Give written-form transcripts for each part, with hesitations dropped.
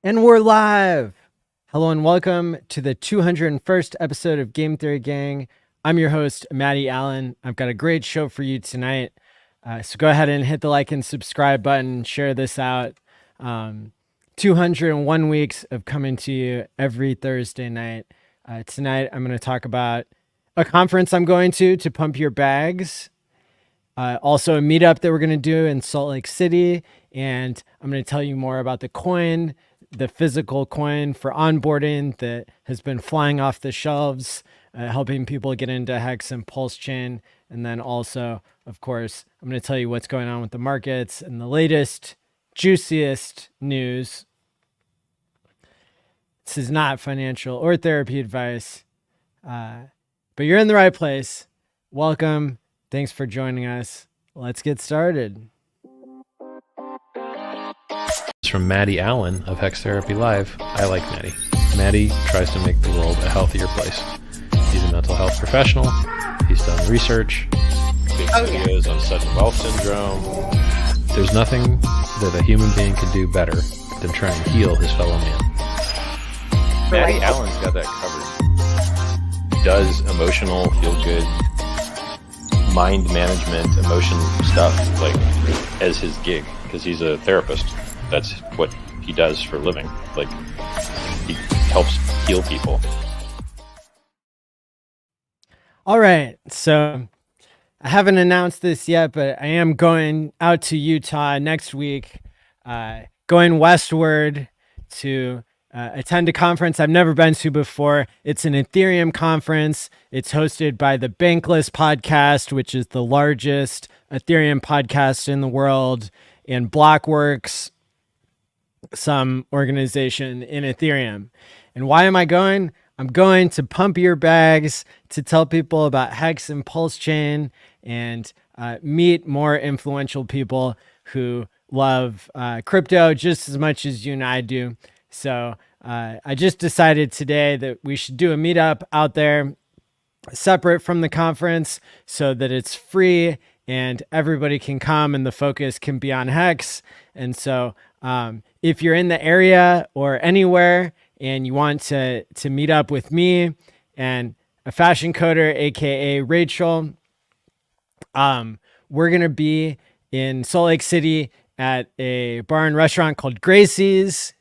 And we're live. Hello and welcome to the 201st episode of Game Theory Gang. I'm your host, Maddie ALLin. I've got a great show for you tonight. So go ahead and hit the like and subscribe button, share this out. 201 weeks of coming to you every Thursday night. Tonight, I'm going to talk about a conference I'm going to pump your bags. Also, a meetup that we're going to do in Salt Lake City. And I'm going to tell you more about the coin, the physical coin for onboarding that has been flying off the shelves, helping people get into Hex and Pulse Chain. And then also, of course, I'm going to tell you what's going on with the markets and the latest, juiciest news. This is not financial or therapy advice, but you're in the right place. Welcome. Thanks for joining us. Let's get started. It's from Maddie ALLin of Hex Therapy Live. I like Maddie. Maddie tries to make the world a healthier place. He's a mental health professional. He's done research, big videos on sudden wealth syndrome. There's nothing that a human being can do better than try and heal his fellow man. Maddie ALLin's got that covered. He does emotional, feel-good, mind management, emotion stuff like as his gig because he's a therapist. That's what he does for a living. Like, he helps heal people. All right. So I haven't announced this yet, but I am going out to Utah next week, going westward to attend a conference I've never been to before. It's an Ethereum conference. It's hosted by the Bankless podcast, which is the largest Ethereum podcast in the world, and Blockworks, some organization in Ethereum. And why am I going? I'm going to pump your bags to tell people about Hex and Pulse Chain and meet more influential people who love crypto just as much as you and I do. So I just decided today that we should do a meetup out there separate from the conference so that it's free and everybody can come and the focus can be on Hex. And so if you're in the area or anywhere and you want to meet up with me and a fashion coder, aka Rachel, we're gonna be in Salt Lake City at a bar and restaurant called Gracie's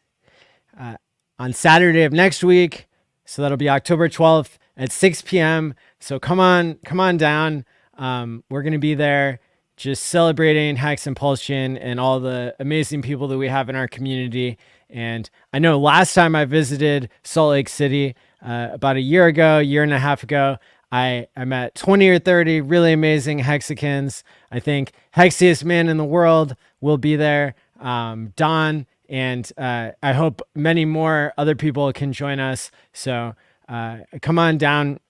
on Saturday of next week. So that'll be October 12th at 6 p.m. So come on down. We're gonna be there just celebrating Hex and Pulse Chain and all the amazing people that we have in our community. And I know last time I visited Salt Lake City, about a year and a half ago, I met 20 or 30 really amazing Hexicans. I think Hexiest man in the world will be there, Don, and I hope many more other people can join us. So come on down.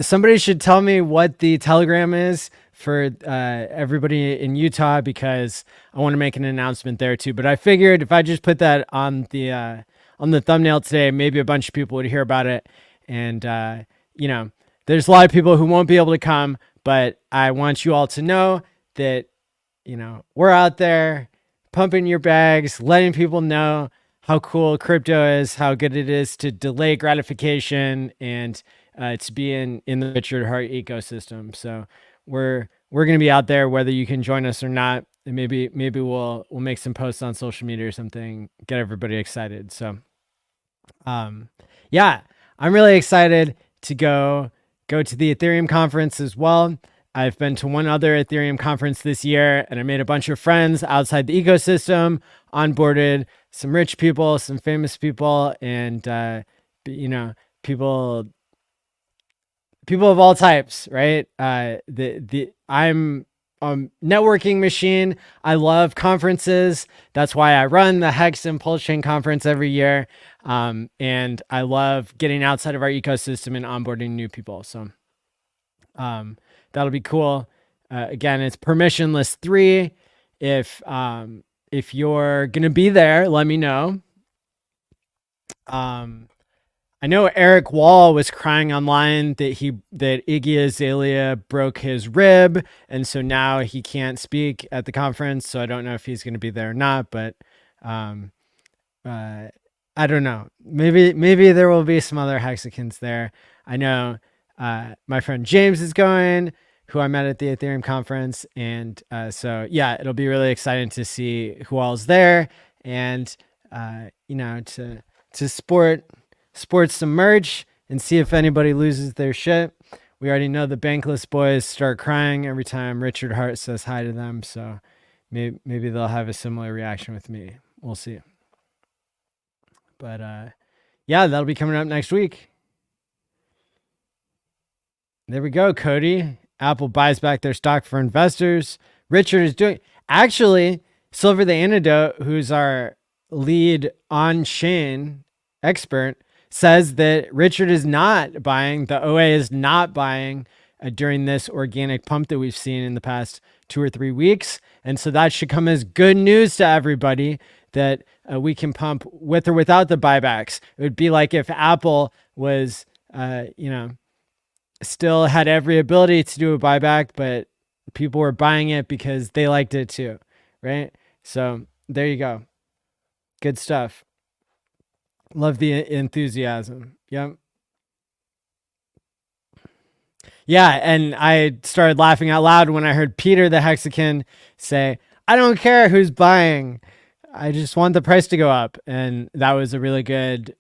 Somebody should tell me what the Telegram is for everybody in Utah, because I want to make an announcement there too. But I figured if I just put that on the thumbnail today, maybe a bunch of people would hear about it. And there's a lot of people who won't be able to come, but I want you all to know that we're out there pumping your bags, letting people know how cool crypto is, how good it is to delay gratification, and to be in the Richard Hart ecosystem. So we're going to be out there whether you can join us or not. And maybe we'll make some posts on social media or something, get everybody excited. So yeah, I'm really excited to go to the Ethereum conference as well. I've been to one other Ethereum conference this year, and I made a bunch of friends outside the ecosystem, onboarded some rich people, some famous people, and people of all types, right? I'm a networking machine. I love conferences. That's why I run the Hex and Pulse Chain conference every year. And I love getting outside of our ecosystem and onboarding new people. So that'll be cool. Again, it's permissionless 3. If you're gonna be there, let me know. I know Eric Wall was crying online that Iggy Azalea broke his rib, and so now he can't speak at the conference. So I don't know if he's going to be there or not. But I don't know. Maybe there will be some other Hexicans there. I know my friend James is going, who I met at the Ethereum conference, and so yeah, it'll be really exciting to see who all's there, and to sport some merch and see if anybody loses their shit. We already know the Bankless boys start crying every time Richard Hart says hi to them, so maybe they'll have a similar reaction with me. We'll see. But yeah, that'll be coming up next week. There we go, Cody. Apple buys back their stock for investors. Richard is doing... Actually, Silver the Antidote, who's our lead on-chain expert, says that Richard is not buying, the OA is not buying during this organic pump that we've seen in the past 2 or 3 weeks. And so that should come as good news to everybody that we can pump with or without the buybacks. It would be like if Apple was, still had every ability to do a buyback, but people were buying it because they liked it too, right? So there you go. Good stuff. Love the enthusiasm. Yep. Yeah, and I started laughing out loud when I heard Peter the Hexican say, "I don't care who's buying. I just want the price to go up." And that was a really good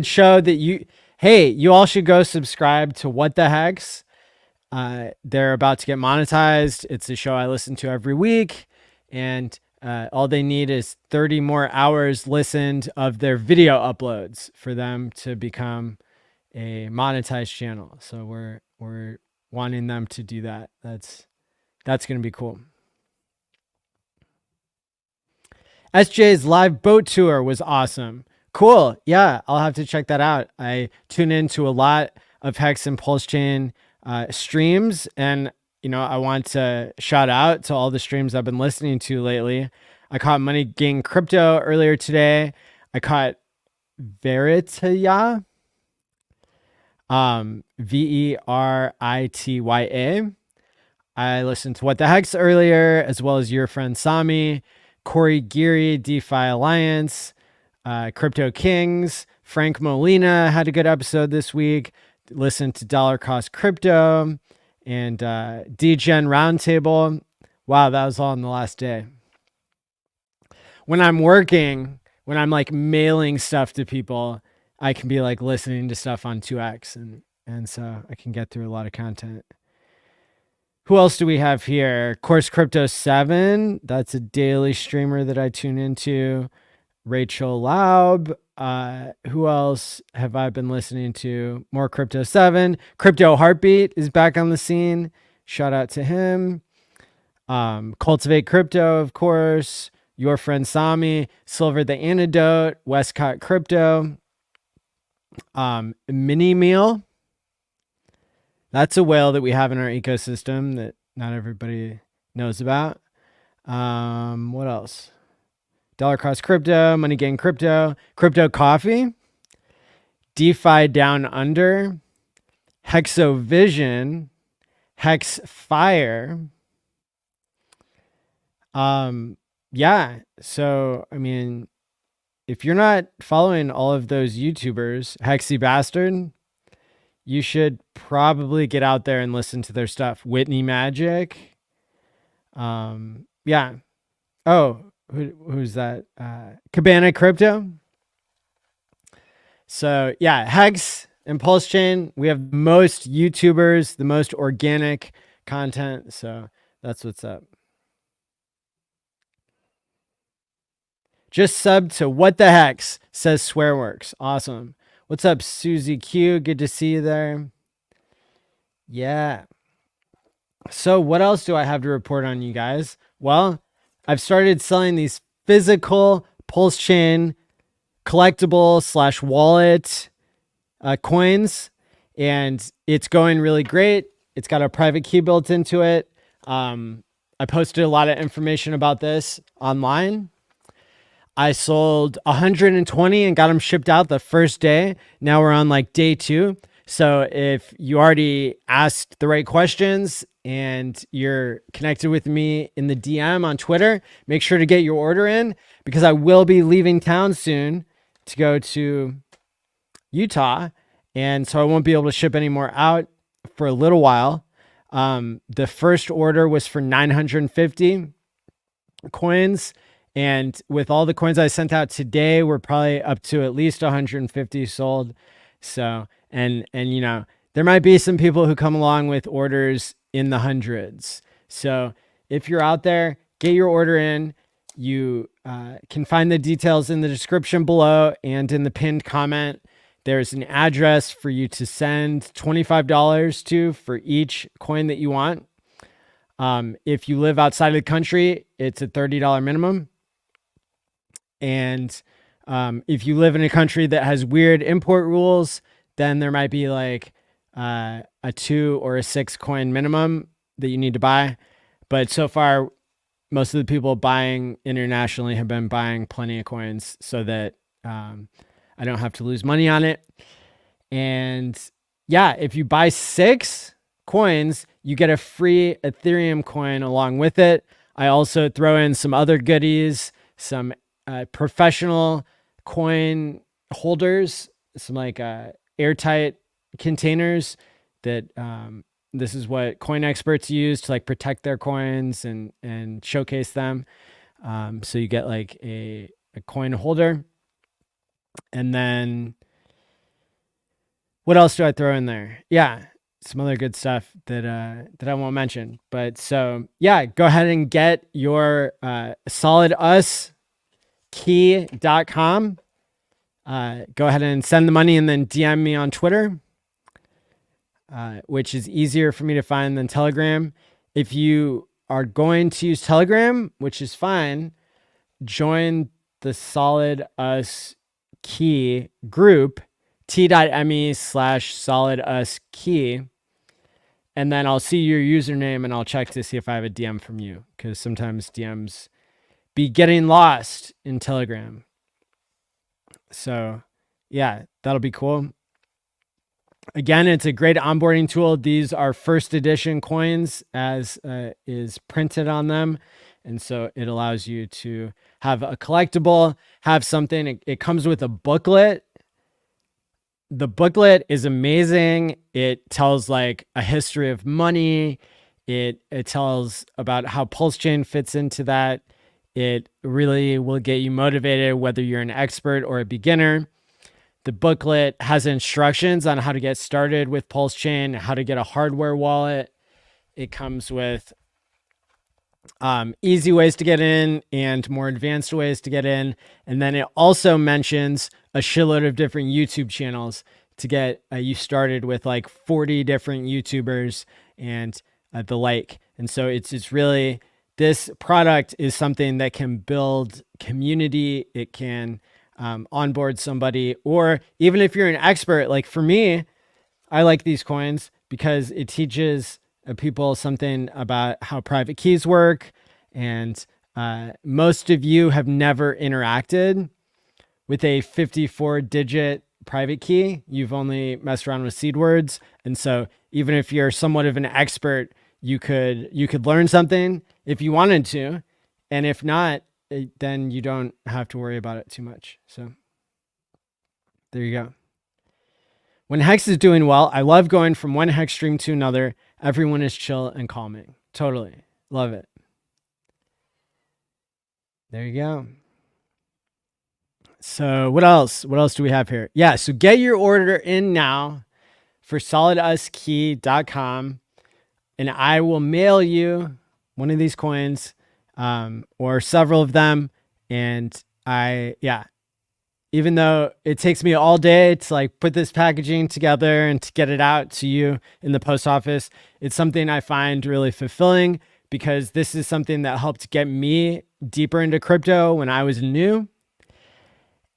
show that you all should go subscribe to What the Hex. They're about to get monetized. It's a show I listen to every week, and all they need is 30 more hours listened of their video uploads for them to become a monetized channel. So we're wanting them to do that. That's going to be cool. SJ's live boat tour was awesome. Cool. Yeah, I'll have to check that out. I tune into a lot of Hex and Pulse Chain streams, and I want to shout out to all the streams I've been listening to lately. I caught Money Gang Crypto earlier today. I caught Veritya, Veritya. I listened to What the Hex earlier, as well as your friend Sami, Corey Geary, DeFi Alliance, Crypto Kings. Frank Molina had a good episode this week. Listened to Dollar Cost Crypto and DGen Roundtable. Wow, that was all in the last day. When I'm working, when I'm like mailing stuff to people, I can be like listening to stuff on 2x, and so I can get through a lot of content. Who else do we have here? Course Crypto 7. That's a daily streamer that I tune into. Rachel Laub. Who else have I been listening to? More Crypto 7. Crypto Heartbeat is back on the scene. Shout out to him. Cultivate Crypto, of course. Your friend Sami. Silver the Antidote. Westcott Crypto. Mini Meal. That's a whale that we have in our ecosystem that not everybody knows about. What else? Dollar Cost Crypto, Money Gang Crypto, Crypto Coffee, DeFi Down Under, Hexovision, Hex Fire. Yeah. So, I mean, if you're not following all of those YouTubers, Hexy Bastard, you should probably get out there and listen to their stuff. Whitney Magic. Yeah. Oh, who's that? Cabana Crypto. So yeah, Hex and Pulse Chain. We have the most YouTubers, the most organic content. So that's what's up. Just sub to What the Hex, says Swearworks. Awesome. What's up, Susie Q? Good to see you there. Yeah. So what else do I have to report on, you guys? Well, I've started selling these physical Pulse Chain collectible / wallet coins, and it's going really great. It's got a private key built into it. I posted a lot of information about this online. I sold 120 and got them shipped out the first day. Now we're on like day 2. So if you already asked the right questions and you're connected with me in the DM on Twitter, make sure to get your order in, because I will be leaving town soon to go to Utah. And so I won't be able to ship any more out for a little while. The first order was for 950 coins. And with all the coins I sent out today, we're probably up to at least 150 sold. So, and you know, there might be some people who come along with orders in the hundreds. So if you're out there, get your order in. You can find the details in the description below and in the pinned comment. There's an address for you to send $25 to for each coin that you want. If you live outside of the country, it's a $30 minimum. And if you live in a country that has weird import rules, then there might be like a 2 or a 6 coin minimum that you need to buy. But so far, most of the people buying internationally have been buying plenty of coins so that I don't have to lose money on it. And yeah, if you buy 6 coins, you get a free Ethereum coin along with it. I also throw in some other goodies, some professional coin holders, some like airtight containers that this is what coin experts use to like protect their coins and showcase them. So you get like a coin holder. And then what else do I throw in there? Yeah, some other good stuff that I won't mention. But so yeah, go ahead and get your solidusKey.com. Go ahead and send the money and then DM me on Twitter, which is easier for me to find than Telegram. If you are going to use Telegram, which is fine, join the Solid Us Key group, t.me/solidusKey. And then I'll see your username and I'll check to see if I have a DM from you, because sometimes DMs be getting lost in Telegram. So yeah, that'll be cool. Again, it's a great onboarding tool. These are first edition coins as is printed on them. And so it allows you to have a collectible, have something. It comes with a booklet. The booklet is amazing. It tells like a history of money. It tells about how Pulse Chain fits into that. It really will get you motivated, whether you're an expert or a beginner. The booklet has instructions on how to get started with Pulse Chain, how to get a hardware wallet. It comes with easy ways to get in and more advanced ways to get in. And then it also mentions a shitload of different YouTube channels to get you started with like 40 different YouTubers and the like. And so it's really, this product is something that can build community. It can onboard somebody, or even if you're an expert, like for me, I like these coins because it teaches people something about how private keys work. And most of you have never interacted with a 54-digit private key. You've only messed around with seed words. And so even if you're somewhat of an expert, you could learn something if you wanted to. And if not, then you don't have to worry about it too much. So there you go. When Hex is doing well, I love going from one Hex stream to another. Everyone is chill and calming. Totally. Love it. There you go. So what else? What else do we have here? Yeah, so get your order in now for solidusKey.com, and I will mail you one of these coins or several of them. And even though it takes me all day to like put this packaging together and to get it out to you in the post office, it's something I find really fulfilling, because this is something that helped get me deeper into crypto when I was new.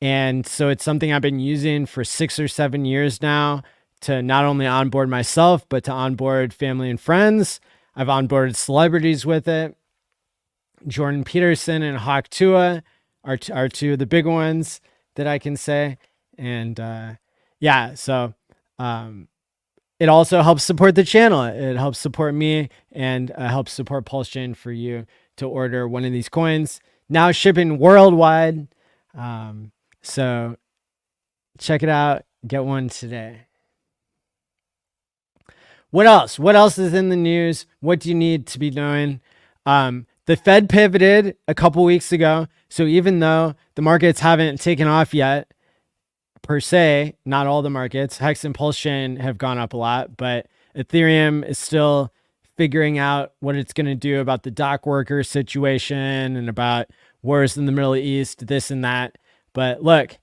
And so it's something I've been using for 6 or 7 years now to not only onboard myself, but to onboard family and friends. I've onboarded celebrities with it. Jordan Peterson and Hawk Tua are two of the big ones that I can say. And so it also helps support the channel. It helps support me and helps support PulseChain for you to order one of these coins. Now shipping worldwide. So check it out. Get one today. What else? What else is in the news? What do you need to be knowing? The Fed pivoted a couple weeks ago. So even though the markets haven't taken off yet, per se, not all the markets, Hex and PulseChain have gone up a lot, but Ethereum is still figuring out what it's going to do about the dock worker situation and about wars in the Middle East, this and that. But look,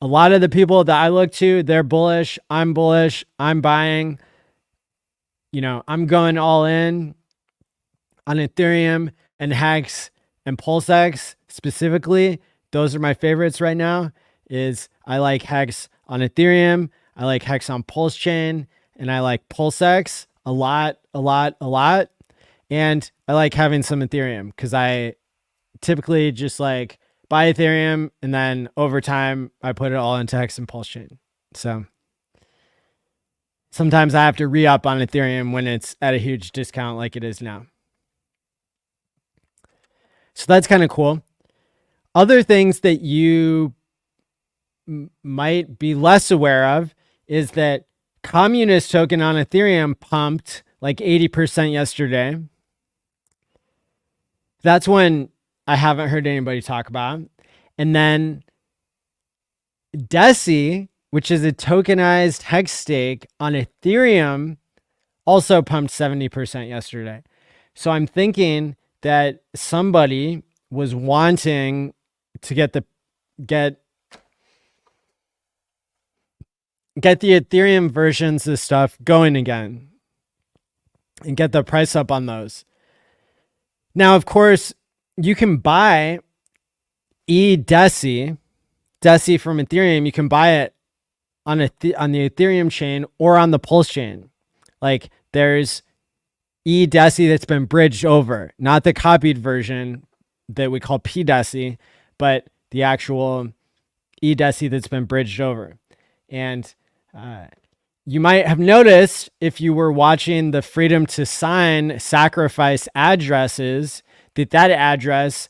a lot of the people that I look to, they're bullish. I'm bullish. I'm buying. You know, I'm going all in on Ethereum and Hex and PulseX specifically. Those are my favorites right now. Is I like Hex on Ethereum, I like Hex on PulseChain, and I like PulseX a lot. And I like having some Ethereum because I typically just like buy Ethereum and then over time I put it all into Hex and PulseChain. So sometimes I have to re-up on Ethereum when it's at a huge discount like it is now. So that's kind of cool. Other things that you might be less aware of is that communist token on Ethereum pumped like 80% yesterday. That's one I haven't heard anybody talk about. And then Deci, which is a tokenized hex stake on Ethereum, also pumped 70% yesterday. So I'm thinking that somebody was wanting to get the Ethereum versions of stuff going again and get the price up on those. Now, of course, you can buy Deci from Ethereum. You can buy it on the Ethereum chain or on the Pulse chain. Like there's Deci that's been bridged over, not the copied version that we call Deci, but the actual Deci that's been bridged over. And you might have noticed if you were watching the Freedom to Sign sacrifice addresses that address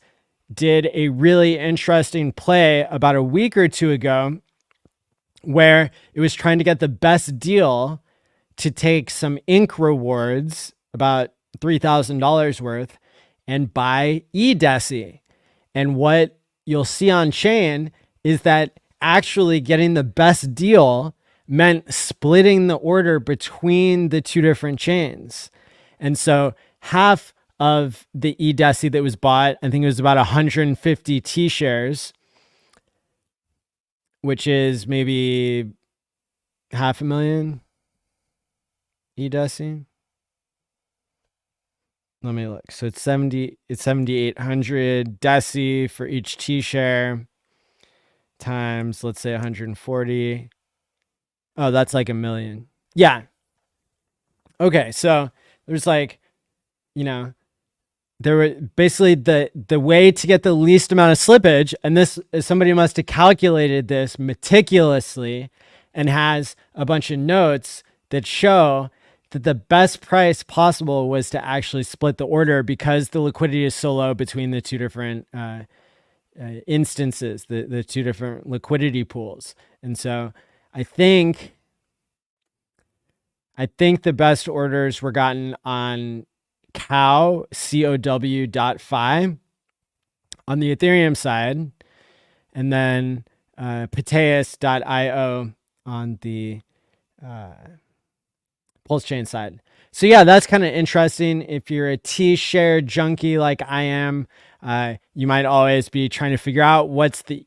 did a really interesting play about a week or two ago where it was trying to get the best deal to take some ink rewards, about $3,000 worth, and buy Deci. And what you'll see on chain is that actually getting the best deal meant splitting the order between the two different chains. And so half of the Deci that was bought, I think it was about 150 T shares, which is maybe 500,000 Deci. Let me look. So it's 7,800 Deci for each T share times, let's say 140. Oh, that's like 1 million. Yeah. Okay. So there's like, you know, there were basically the way to get the least amount of slippage. And this is somebody must have calculated this meticulously and has a bunch of notes that show that the best price possible was to actually split the order because the liquidity is so low between the two different instances, the two different liquidity pools. And so I think the best orders were gotten on COW.fi on the Ethereum side, and then Pateus.io on the Pulse chain side. So yeah, that's kind of interesting. If you're a T-share junkie like I am, you might always be trying to figure out what's the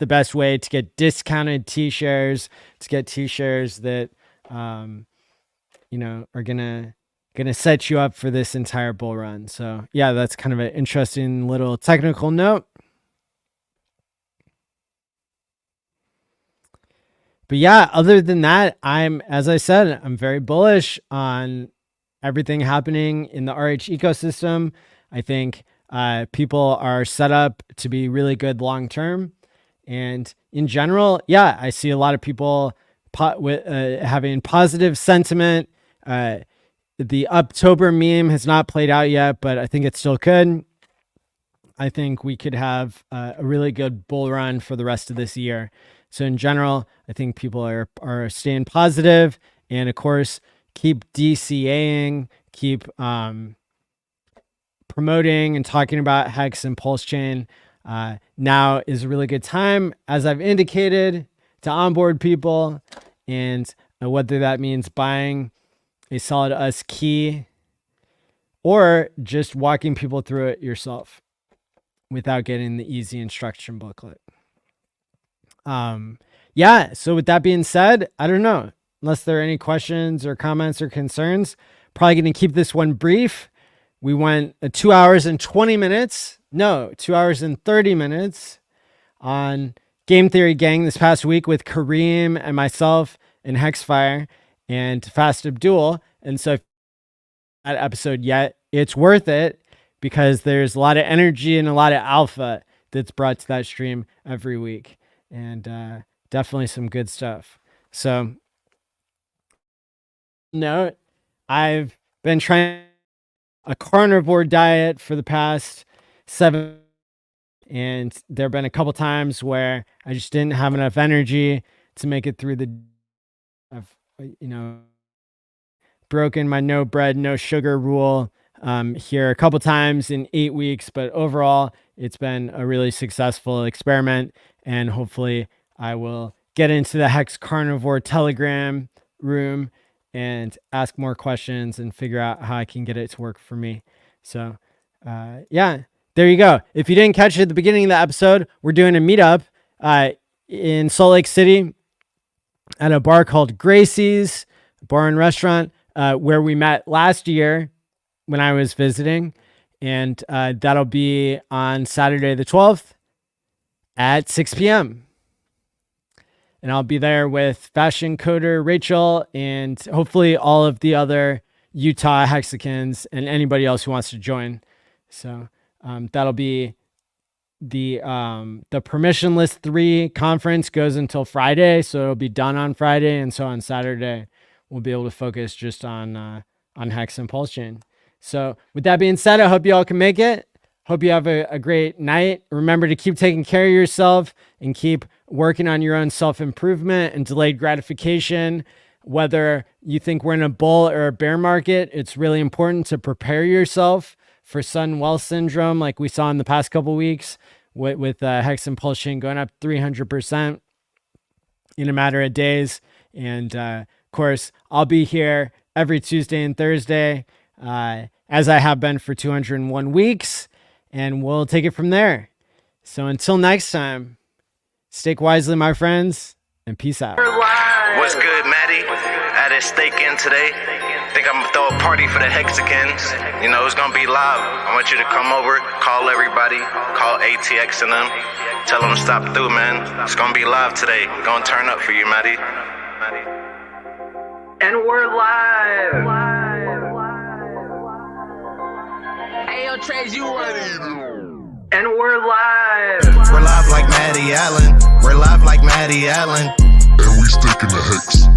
best way to get discounted T-shares, to get T-shares that you know, are gonna set you up for this entire bull run. So yeah, that's kind of an interesting little technical note. But yeah, other than that, as I said, I'm very bullish on everything happening in the RH ecosystem. I think people are set up to be really good long term. And in general, yeah, I see a lot of people having positive sentiment The October meme has not played out yet, but I think it still could. I think we could have a really good bull run for the rest of this year. So in general, I think people are staying positive, and of course, keep DCAing, keep promoting and talking about Hex and Pulse Chain. Now is a really good time, as I've indicated, to onboard people, and whether that means buying a Solid Us key or just walking people through it yourself without getting the easy instruction booklet. Yeah, so with that being said, I don't know, unless there are any questions or comments or concerns, probably going to keep this one brief. We went 2 hours and 20 minutes. No, 2 hours and 30 minutes on Game Theory Gang this past week with Kareem and myself and Hexfire and Fast Abdul. And so if that episode yet, it's worth it because there's a lot of energy and a lot of alpha that's brought to that stream every week. And definitely some good stuff. So note, I've been trying a carnivore diet for the past 7, and there have been a couple times where I just didn't have enough energy to make it through the, I've, broken my no bread, no sugar rule here a couple times in 8 weeks, but overall it's been a really successful experiment, and hopefully I will get into the Hex Carnivore Telegram room and ask more questions and figure out how I can get it to work for me. So yeah, there you go. If you didn't catch it at the beginning of the episode, we're doing a meetup in Salt Lake City at a bar called Gracie's, bar and restaurant, where we met last year when I was visiting. And that'll be on Saturday the 12th at 6 p.m. And I'll be there with fashion coder Rachel and hopefully all of the other Utah Hexicans and anybody else who wants to join. So that'll be the Permissionless 3 conference goes until Friday. So it'll be done on Friday. And so on Saturday, we'll be able to focus just on Hex and Pulse Chain. So with that being said, I hope you all can make it. Hope you have a great night. Remember to keep taking care of yourself and keep working on your own self-improvement and delayed gratification. Whether you think we're in a bull or a bear market, it's really important to prepare yourself for sudden wealth syndrome like we saw in the past couple weeks with Hex and Pulse Chain going up 300% in a matter of days. And of course, I'll be here every Tuesday and Thursday, as I have been for 201 weeks. And we'll take it from there. So until next time, stake wisely, my friends, and peace out. What's good, Maddie? Had a steak in today. Think I'm gonna throw a party for the Hexicans. It's gonna be live. I want you to come over, call everybody, call ATX and them. Tell them to stop through, man. It's gonna be live today. We're gonna turn up for you, Maddie. And we're live. Yo, Trace, you ready? And we're live. We're live like Maddie ALLin. We're live like Maddie ALLin. And we sticking the Hex,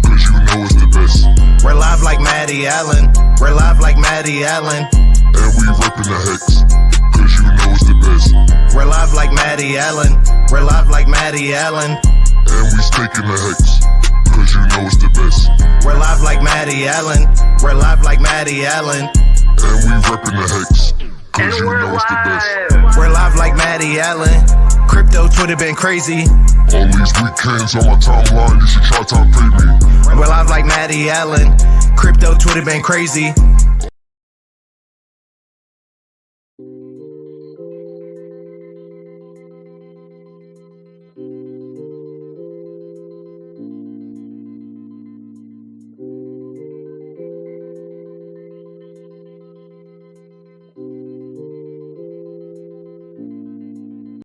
cause you know it's the best. We're live like Maddie ALLin. We're live like Maddie ALLin. And we ripping the Hex, cause you know it's the best. We're live like Maddie ALLin. We're live like Maddie ALLin. And we sticking the Hex, cause you know it's the best. We're live like Maddie ALLin. We're live like Maddie ALLin. And we ripping the Hex, cause you know it's the best. We're live like Maddie ALLin. Crypto Twitter been crazy. All these weekends on my timeline, you should try to pay me. We're live like Maddie ALLin. Crypto Twitter been crazy.